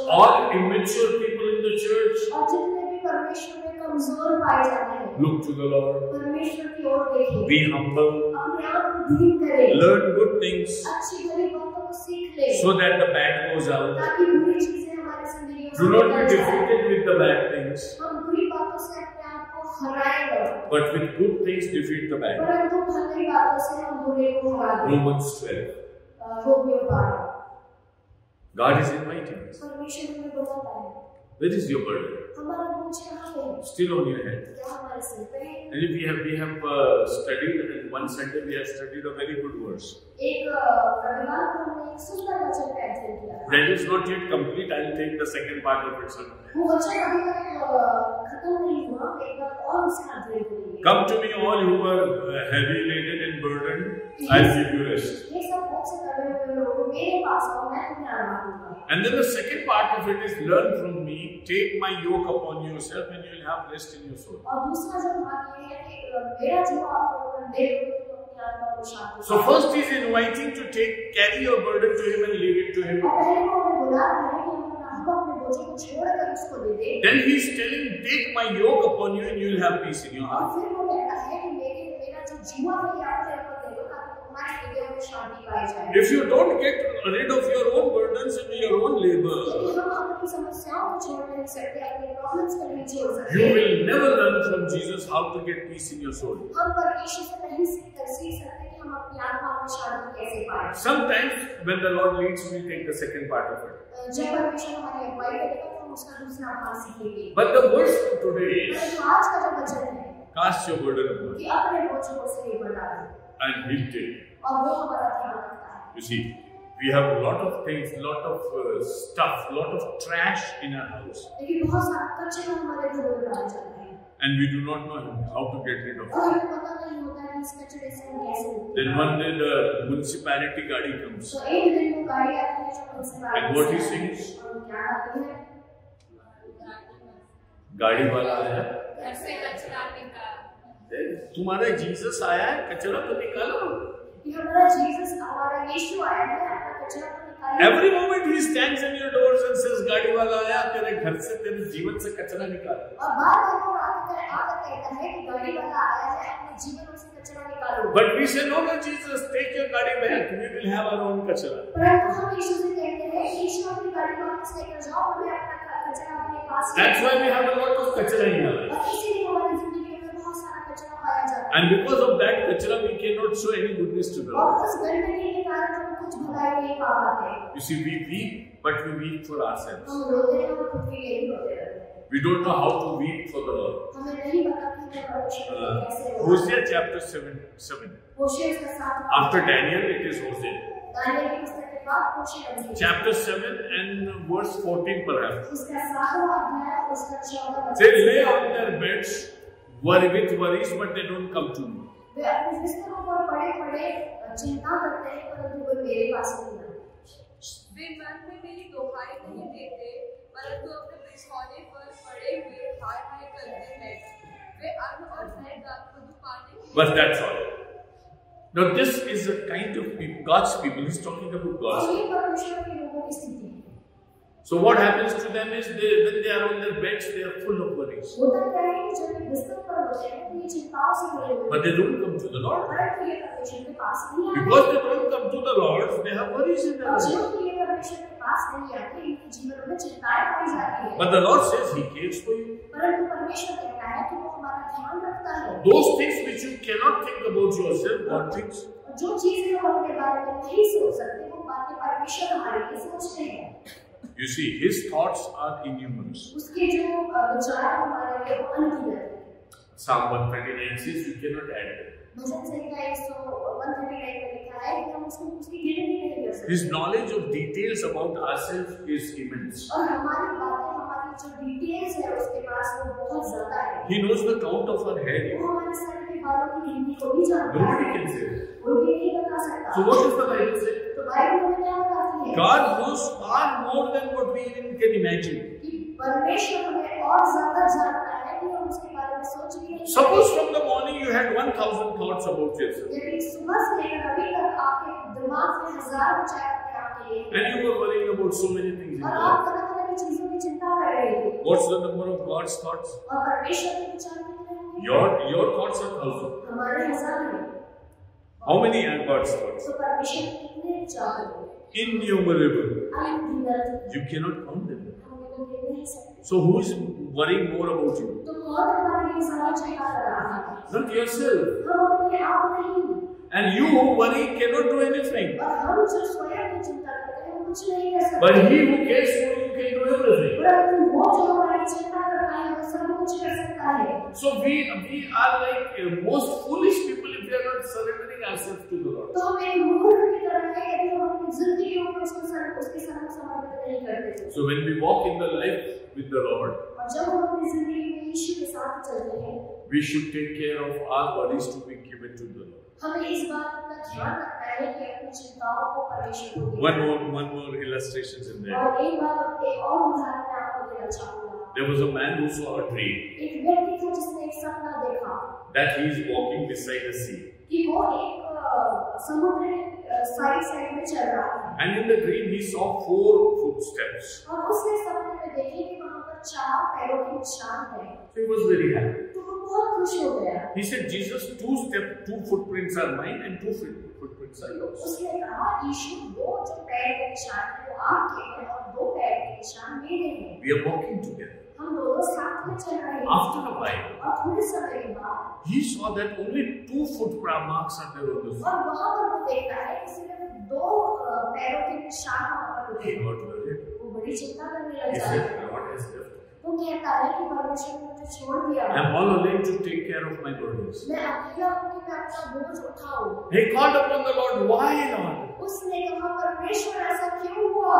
All immature people in the church, look to the Lord. Be humble. Learn good things so that the bad goes out. Do not be defeated with the bad things, but with good things defeat the bad. Romans 12. God is inviting us. Where is your burden? Still on your head. And we have studied, and one Sunday we have studied a very good verse. That is not yet complete. I will take the second part of it, sir. Come to me, all who are heavy laden and burdened, I will give you rest. And then the second part of it is, learn from me, take my yoke upon yourself, and you will have rest in your soul. So first he is inviting to carry your burden to him and leave it to him. बोझों को छोड़कर उसको दे दे, then he is telling, take my yoke upon you and you will have peace in your और heart. फिर वो कहता है कि मेरा जो जुआ है ये आप मेरे ऊपर दे दो ताकि तुम्हारे हृदय में शांति पाई जाए। If you don't get rid of your own burdens and your own labor, यदि हम अपनी समस्याओं को छोड़ नहीं सकते, अपने प्रॉब्लम्स को नहीं छोड़ सकते, you will never learn from Jesus how to get peace in your soul. हम परमेश्वर से नहीं सीख सकते कि हम अपनी आत्मा में शांति कैसे पाएं। Sometimes when the Lord leads, we take the second part of it. जब परमेश्वर हमारी अगुवाई करेगा तो हम उसका दूसरा भाग सीखेंगे। But the verse for today is, परंतु आज का जो वचन है cast your burden upon कि him अपने बोझों को उसके ऊपर डालें and he'll take it. और वो हमारा ध्यान रखता है। You see, we have a lot of things, lot of stuff, lot of trash in our house, लेकिन बहुत सारा कचरा हमारे घरों में डाला जाता है and we do not know how to get rid of it. और हमें पता नहीं होता कि इस कचरे से हम कैसे निकलें। Then one day the municipality गाड़ी comes. तो एक दिन वो गाड़ी आती है जो मुझसे And what he sings? और क्या आती है? गाड़ी वाला आया, घर से कचरा निकाल। तुम्हारा जीसस आया है, कचरा तो निकालो. कि हमारा जीसस, हमारा यीशु आया है, अपना कचरा तो निकाले। Every moment he stands in your doors and says, गाड़ी वाला आया, तेरे घर से, तेरे जीवन से कचरा निकाल. और बार-बार वो आकर कहता है कि गाड़ी वाला आया है, अपने जीवन से कचरा निकालो। But we say, no, Jesus, take your गाड़ी back. We will have our own कचरा. परंतु हम यीशु से कहते हैं, यीशु अपनी गाड़ी वापस लेकर जाओ, हमें अपना कचरा अपने पास। That's why we have a lot of कचरा in our life. और इसीलिए हमारी जिंदगी में बहुत सारा कचरा पाया जाता है। And because of that कचरा, we cannot show any goodness to the और Lord. उस गंदगी के कारण हम कुछ भलाई नहीं पा पाते। You see, we weep, but we weep for ourselves. हम रोते हैं और खुद के लिए ही रोते रहते हैं। We don't know how to weep for the Lord. हमें नहीं पता कि हमें परमेश्वर के लिए कैसे रोना है। Hosea chapter 7. होशे उसका 7 After Daniel, it is Hosea. Daniel की पुस्तक के बाद होशे बनी है। Chapter 7 and verse 14 perhaps. उसका 7वां अध्याय उसका 14वां They वचन। lay on their beds, worry with worries, but they don't come to me. वे अपने बिस्तरों पर पड़े-पड़े चिंता करते हैं, परंतु वे मेरे पास नहीं आते। वे मन में मेरी दोहाई नहीं देते, परंतु अपने बिछौने पर पड़े हुए हाय हाय करते हैं। वे अन्न और भय का मधु पाने के लिए। But that's all. Now this is a kind of people, God's people. He's talking about God's और ये people. परमेश्वर के लोगों की स्थिति है। So what happens to them is when they are on their beds, they are full of worries. होता क्या है कि जब वे बिस्तर पर होते हैं तो ये चिंताओं से भरे हुए But they don't come to the Lord. परंतु ये परमेश्वर के पास नहीं आते। Because they don't come to the Lord, they have worries in their और life. जो ये परमेश्वर के पास नहीं आते, इनके जीवन में चिंताएं पाई जाती हैं। But the Lord says He cares for you. परंतु परमेश्वर कहता है कि वो हमारा ध्यान रखता है। Those things which you cannot think about yourself, God thinks. जो चीजें हम अपने बारे में नहीं सोच सकते, वो बातें परमेश्वर हमारे लिए सोचते हैं। You see, His thoughts are innumerable. उसके जो विचार हमारे लिए वो अनगिनत हैं। Psalm 139 says you cannot add them. भजन संहिता 139 में लिखा है कि हम उसकी गिनती नहीं कर सकते। His knowledge of details about ourselves is immense. और हमारी बातें, हमारी जो डिटेल्स है उसके पास वो बहुत ज्यादा है। He knows the count of our hair. वो हमारे सर के बालों की गिनती को भी जानता है। Nobody can say that. कोई भी नहीं बता सकता। So what does the Bible say? तो बाइबल हमें क्या बताती है? God knows far more than what we even can imagine. कि परमेश्वर हमें और ज्यादा जानता है कि हम उसके बारे में सोच भी नहीं सकते। Suppose from the morning you had 1,000 thoughts about yourself. यदि सुबह से लेकर अभी तक आपके दिमाग में हजारों विचार अपने आप के लिए हैं, And you were worrying about so many things in और your आप life. तरह-तरह की चीजों की चिंता कर रहे थे, What's the number of God's thoughts? और परमेश्वर के विचार कितने होंगे? Your thoughts are 1,000. हमारे हजार हैं। How many are God's thoughts? तो परमेश्वर के कितने विचार होंगे? Innumerable. अनगिनत। You cannot count them. हम इनको गिन नहीं सकते। So who is worrying more about you? तो कौन हमारे लिए ज्यादा चिंता कर रहा है? Not yourself. हम अपने आप नहीं। And you who worry cannot do anything. और हम जो स्वयं की चिंता करते हैं, हम कुछ नहीं कर सकते। But he who cares for you can do everything. परंतु वो जो हमारी चिंता करता है, वो सब कुछ कर सकता है। So we are like most foolish people if we are not surrendering ourselves to the Lord. तो हम एक मूर्ख की तरह है यदि हम अपनी जिंदगी में उसके सामने समर्पित नहीं करते। So when we walk in the life with the Lord, और जब हम अपनी जिंदगी में यीशु के साथ चलते हैं, we should take care of our worries to be given to the Lord. हमें इस बात का ध्यान रखना है कि अपनी चिंताओं को परमेश्वर को दें। One more illustrations in there. और एक और उदाहरण मैं आपको देना चाहूँगा। There was a man who saw a dream एक व्यक्ति था जिसने एक सपना देखा that he is walking beside a sea. कि वो एक समुद्र के साइड में चल रहा है। And in the dream he saw 4 footsteps. और उसने सपने में देखे कि वहाँ पर 4 पैरों के निशान हैं, So he was very happy. तो वो बहुत खुश हो गया। He said, Jesus, 2 footprints are mine and 2 footprints are yours. उसने कहा, यीशु 2 जो पैर के निशान हैं वो आपके हैं और 2 पैर के निशान मेरे हैं। We are walking together. हम दोनों साथ में चल रहे हैं। After a while, और थोड़े समय के बाद he saw that only 2 footprint marks are there on the floor. और वहाँ पर वो देखता है कि सिर्फ 2 पैरों के निशान वहाँ पर He got worried. वो बड़ी चिंता करने He लग जाता said, है। Lord has left. वो कहता है कि परमेश्वर ने मुझे छोड़ दिया। I'm all alone to take care of my burdens. मैं अकेला हूँ कि मैं अपना बोझ उठाऊं। He called upon the Lord, why Lord? उसने कहा, परमेश्वर ऐसा क्यों हुआ?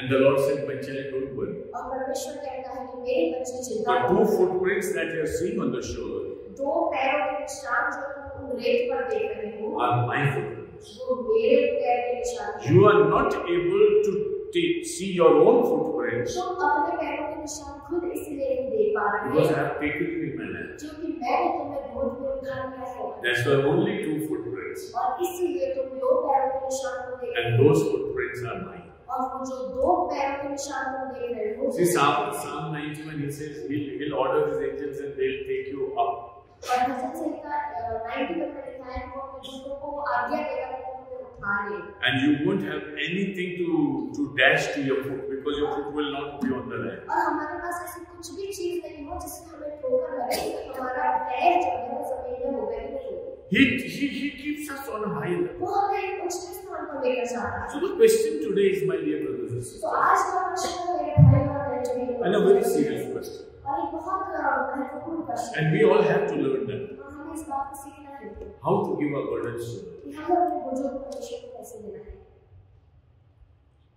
And the Lord said, my child, don't worry. और परमेश्वर कहता है कि मेरे बच्चे चिंता The मत 2 करो। footprints that you are seeing on the shore 2 पैरों के निशान जो तुम रेत पर देख रहे हो are my footprints. वो मेरे पैर के निशान हैं। You are not able to see your own footprints तुम अपने पैरों के निशान खुद इसलिए नहीं देख पा रहे because I हैं have taken you in my lap. क्योंकि मैंने तुम्हें गोद में उठा लिया है That's why only 2 footprints. और इसीलिए तुम 2 पैरों के निशान को देख रहे And हो those footprints are mine. और वो जो 2 पैरों के निशान तुम देख रहे हो See, Psalm 91, he says, he'll order his angels and they'll take you up. और भजन संहिता 90 में लिखा है कि वो अपने दूतों को आज्ञा देगा कि वो तुम्हें उठा ले And you won't have anything to dash to your foot because your foot will not be on the land. और हमारे पास ऐसी कुछ भी चीज नहीं हो जिससे हमें ठोकर लगे हमारा पैर जो है वो जमीन में होगा ही नहीं। He keeps us on a high level. वो हमें एक उच्च स्थान पर लेकर जाता है। So the question today is, my dear brothers and तो sisters, आज का प्रश्न मेरे भाई और बहनों and a very serious question. और एक बहुत महत्वपूर्ण प्रश्न And we all have to learn that. और हमें इस बात को सीखना है How to give our burdens to कि हमें अपने बोझों को परमेश्वर को कैसे देना है।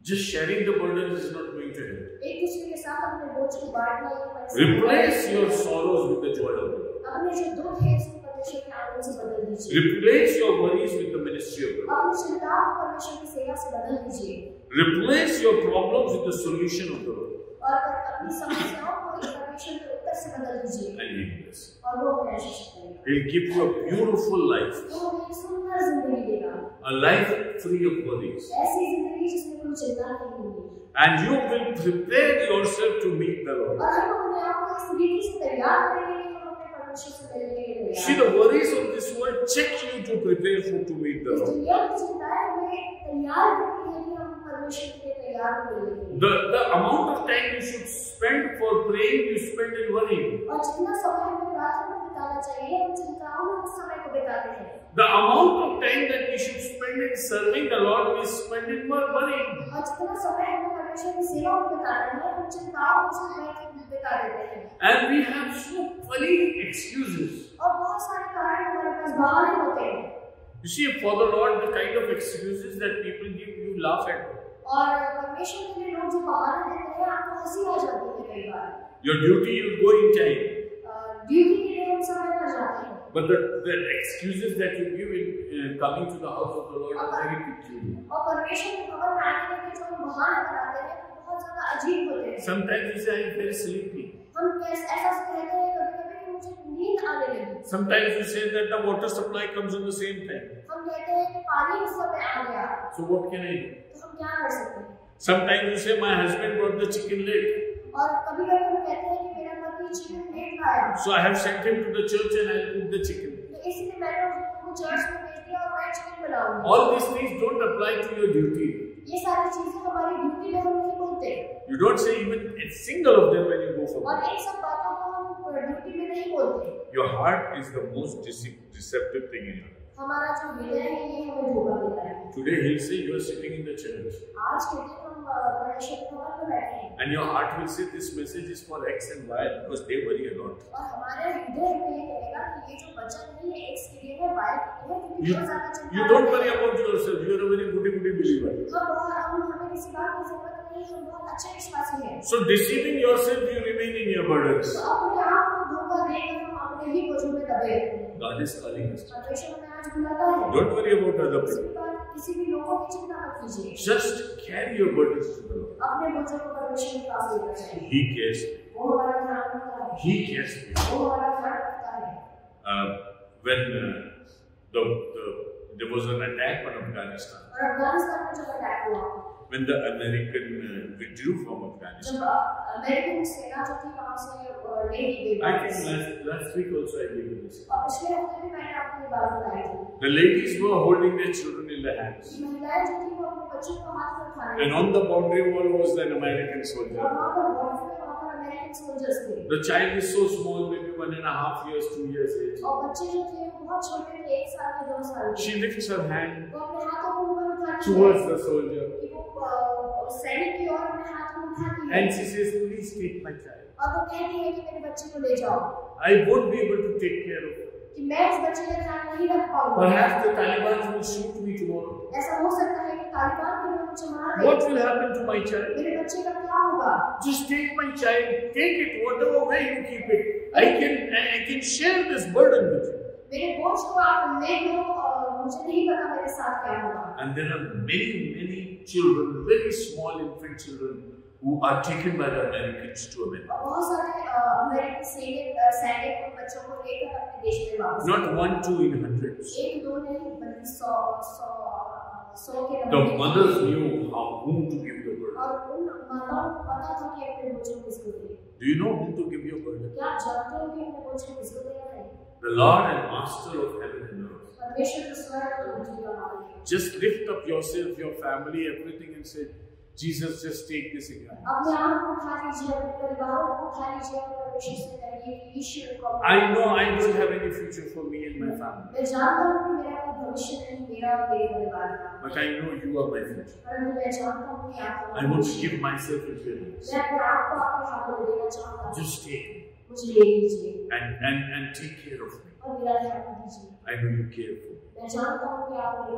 Just sharing the burden is not going to help. एक दूसरे के साथ अपने बोझ को बांटना ये Replace your sorrows with the joy of God. अपने जो दुख है उसको परमेश्वर के आनंद से बदल दीजिए। Replace your worries with the ministry of God. अपनी चिंताओं को परमेश्वर की सेवा से बदल दीजिए Replace your problems with the solution of the Lord. और अपनी समस्याओं को इस परमेश्वर के उत्तर से बदल दीजिए And He will bless. और वो हमें आशीष करेगा। He'll give you a beautiful life, वो हमें एक सुंदर जिंदगी देगा, a life free of worries. ऐसी जिंदगी जिसमें कोई चिंता नहीं होगी And you will prepare yourself to meet the Lord. और हम अपने आप को इस रीति से तैयार करेंगे कि हम अपने परमेश्वर से मिलने के लिए तैयार See, the worries of this world check you to prepare to meet the इस Lord. दुनिया की चिंताएं हमें तैयार करती है कि हम परमेश्वर के लिए तैयार हो मिलने के लिए The amount of time you should spend for praying, you spend in worrying. और जितना समय हमें प्रार्थना में बिताना चाहिए हम चिंताओं में उस समय को बिताते हैं The amount of time that we should spend in serving the Lord, we spend in worrying. और जितना समय हमें परमेश्वर की सेवा में बिताना है हम चिंताओं में बिता देते हैं And we have so many excuses. और बहुत सारे कारण हमारे पास बहाने होते हैं You see, for the Lord, the kind of excuses that people give, you laugh at. और परमेश्वर के लिए लोग जो बहाने देते हैं आपको हंसी आ जाती है कई बार Your duty, you go in time. Duty के लिए हम समय पर जाते हैं But the excuses that you give in coming to the house of the Lord are very peculiar. और परमेश्वर के भवन में आने के लिए जो हम बहाने बनाते हैं वो बहुत ज्यादा अजीब होते हैं Sometimes you say, I'm very sleepy. हम कैसे ऐसा कहते हैं कभी-कभी कि मुझे नींद आने लगी Sometimes you say that the water supply comes on the same time. हम कहते हैं कि पानी उस समय आ गया So what can I do? तो हम क्या कर सकते हैं Sometimes you say, my husband brought the chicken late. और कभी-कभी हम कहते हैं कि मेरा पति चिकन लेट लाया So I have sent him to the church and I'll cook the chicken. तो इसलिए मैंने उनको चर्च में भेज दिया और मैं चिकन बनाऊंगा All these things don't apply to your duty. ये सारी चीजें हमारी ड्यूटी में हम नहीं बोलते You don't say even a single of them when you go for और work. इन सब बातों को हम ड्यूटी में नहीं बोलते Your heart is the most deceptive thing in your life. हमारा जो हृदय है ये हमें धोखा देता है Today he'll say you are sitting in the church. आज के दिन हम परमेश्वर के भवन में बैठे हैं And your heart will say this message is for X and Y because they worry a lot. और हमारे हृदय में ये कहेगा कि ये जो वचन है ये एक्स के लिए है वाई के लिए है क्योंकि बहुत ज्यादा चिंता You don't worry about yourself. You are a very goody believer. हमें किसी बात की जरूरत नहीं हम बहुत अच्छे विश्वासी हैं So deceiving yourself, you remain in your burdens. तो अपने आप को धोखा देकर हम अपने ही बोझों में दबे रहते हैं God is calling us. परमेश्वर हमें आज बुलाता है Don't worry about other people. किसी भी लोगों की चिंता मत कीजिए Just carry your burdens to the Lord. अपने बोझों को परमेश्वर के पास लेकर जाइए He cares. वो हमारा ध्यान रखता है He cares for you. वो हमारा ध्यान रखता है When there was an attack on Afghanistan, और अफगानिस्तान में जब अटैक हुआ when the American withdrew from Afghanistan, जब अमेरिकन सेना जो थी वहाँ से ले ली गई। I think last week also I gave you this. और पिछले हफ्ते भी मैंने आपको ये बात बताई थी। The ladies were holding their children in their hands. महिलाएं जो थी वो अपने बच्चों को हाथ में उठा रही थी। And on the boundary wall was an American soldier. और वहाँ पर बॉर्डर पे वहाँ पर अमेरिकन सोल्जर्स थे। The child is so small, maybe 1.5 years, 2 years age. और बच्चे जो थे वो बहुत छोटे थे, 1 साल के 2 साल के। She lifts her hand वो अपने हाथों को ऊपर उठाती है towards the soldier. कि वो सैनिक की ओर अपने हाथ को उठाती है। And she says, please take my child. और वो कहती है कि मेरे बच्चे को ले जाओ। I won't be able to take care of her. कि मैं इस बच्चे का ध्यान नहीं रख पाऊंगा। Perhaps the Taliban will shoot me tomorrow. ऐसा हो सकता है कि तालिबान के लोग मुझे मार दें। What will happen to my child? मेरे बच्चे का क्या होगा? Just take my child, take it, whatever way you keep it. I can share this burden with you. मेरे बोझ को आप ले लो और मुझे नहीं पता मेरे साथ क्या होगा। And there are many children, very small infant children, who are taken by the Americans to America. बहुत सारे अमेरिकन सैनिक उन बच्चों को लेकर अपने देश में वापस। Not 1, 2 in hundreds. 1, 2 नहीं बल्कि 100 के The mothers knew whom to give the burden. और उन माताओं को पता था कि अपने बच्चों को किसको दें। Do you know whom to give your burden? क्या आप जानते हो कि अपने बच्चों को किसको देना है? The Lord and Master of heaven and earth. परमेश्वर जो स्वर्ग और पृथ्वी का मालिक है। Just lift up yourself, your family, everything, and say, Jesus, just take this in your hands. अपने आप को उठा लीजिए, अपने परिवार को उठा लीजिए और परमेश्वर से कहिए कि ईश्वर को। I know I don't have any future for me and my family. मैं जानता हूँ कि मेरा कोई भविष्य नहीं, मेरा और मेरे परिवार का। But I know you are my future. परंतु मैं जानता हूँ कि आप। I want to give myself into your hands. मैं अपने आप को आपके हाथों में देना चाहता हूँ। Just take me. मुझे ले लीजिए। And take care of me. और मेरा ध्यान दीजिए। I know you care for me. मैं जानता हूँ कि आप मेरी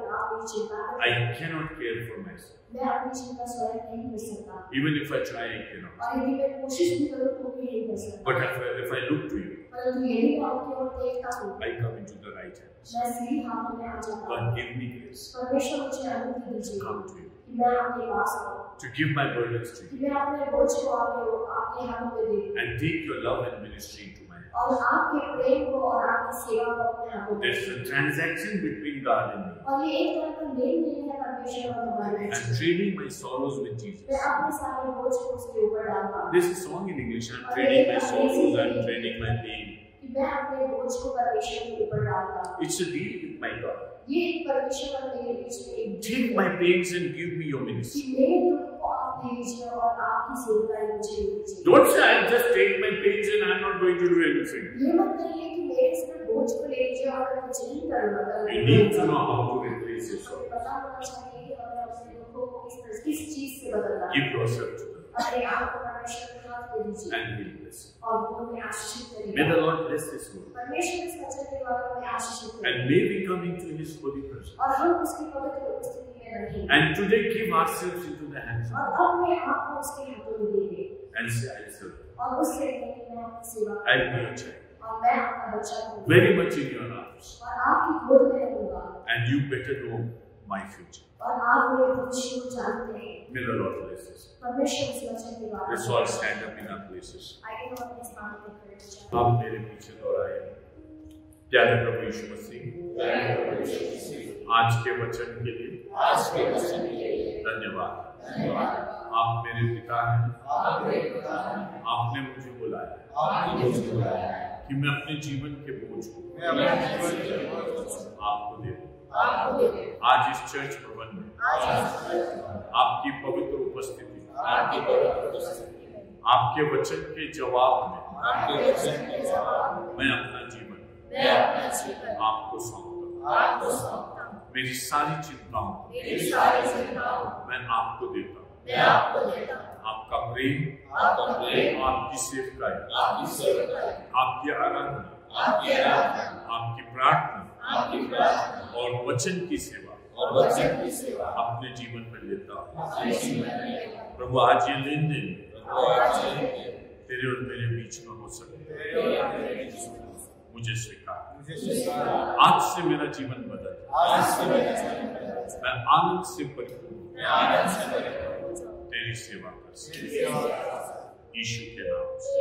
चिंता करते हैं। I cannot care for myself. मैं अपनी चिंता स्वयं नहीं कर सकता। Even if I try, I cannot. और यदि मैं कोशिश भी करूँ तो भी नहीं कर सकता। But if I look to you, परंतु यदि मैं आपकी ओर देखता हूँ, I come into the right hands. मैं सीधे हाथों में आ जाता हूँ। God give me grace. परमेश्वर मुझे अनुमति दीजिए Come to you. कि मैं आपके पास आऊँ। To give my burdens to कि you. मैं अपने बोझ को आपके हाथों में दे दूँ। And take your love and ministry into my hands. और आपके प्रेम को और आपकी सेवा को अपने हाथों में। There's a transaction between God and me. और ये एक तरह का लेन देन है परमेश्वर और हमारे बीच। I'm trading my sorrows with Jesus. मैं अपने सारे बोझ को उसके ऊपर डालता हूँ। There's a song in English. I'm trading my sorrows. I'm trading my pain. कि मैं अपने बोझ को परमेश्वर के ऊपर डालता हूँ। It's a deal with my God. ये एक परमेश्वर और मेरे बीच में एक Take my pains and give me your ministry. कि मेरे दुख को आप ले लीजिए और आपकी सेवकाई मुझे ले लीजिए। Don't say I'll just take my pains and I'm not going to do anything. ये मत कहिए कि मेरे इस बोझ को ले लीजिए और मैं कुछ नहीं करूँगा। You need to know how to replace your sorrow. पता होना चाहिए कि हमें अपने दुखों को किस चीज से बदलना है। Give yourself to them अपने आप को परमेश्वर के हाथ में दीजिए and He'll bless you. और वो हमें आशीषित May करेगा। the Lord bless this word. परमेश्वर इस वचन के द्वारा हमें आशीषित And करेगा may we come into His holy presence. और हम उसकी पवित्र उपस्थिति में रहें And today give ourselves into the hands of और God. अपने आप को उसके हाथों में दे दें And say, I'll serve you. और उससे कहें कि मैं आपकी सेवा I'll करूँगा be your child. और मैं आपका बच्चा हूँ Very much in your arms. और आपकी गोद में रहूँगा And you better know my future. और आप मेरे भविष्य को जानते हैं। May the Lord bless us. परमेश्वर इस वचन के द्वारा Let's all stand up in our places. आइए हम अपने स्थान पर खड़े हो जाएं। आप मेरे पीछे दोहराए। प्यारे प्रभु यीशु मसीह, आज के वचन के लिए धन्यवाद। आप मेरे पिता हैं। आपने मुझे बुलाया कि मैं अपने जीवन के बोझ को आपको दे दूं। आज इस चर्च भवन में आपकी पवित्र उपस्थिति, आपके वचन के जवाब में मैं अपना जीवन आपको सौंपता हूं। मेरी सारी चिंताओं मैं आपको देता हूँ। आपका प्रेम, आपकी सेवकाई, आपकी आराधना, आपकी प्रार्थना और वचन की सेवा अपने जीवन में लेता हूँ। प्रभु आज ये लेन देन तेरे और मेरे बीच में हो सके, मुझे स्वीकार। आज से मेरा जीवन बदल, मैं आनंद से परिपूर्ण तेरी सेवा कर सकूं। यीशु के नाम से।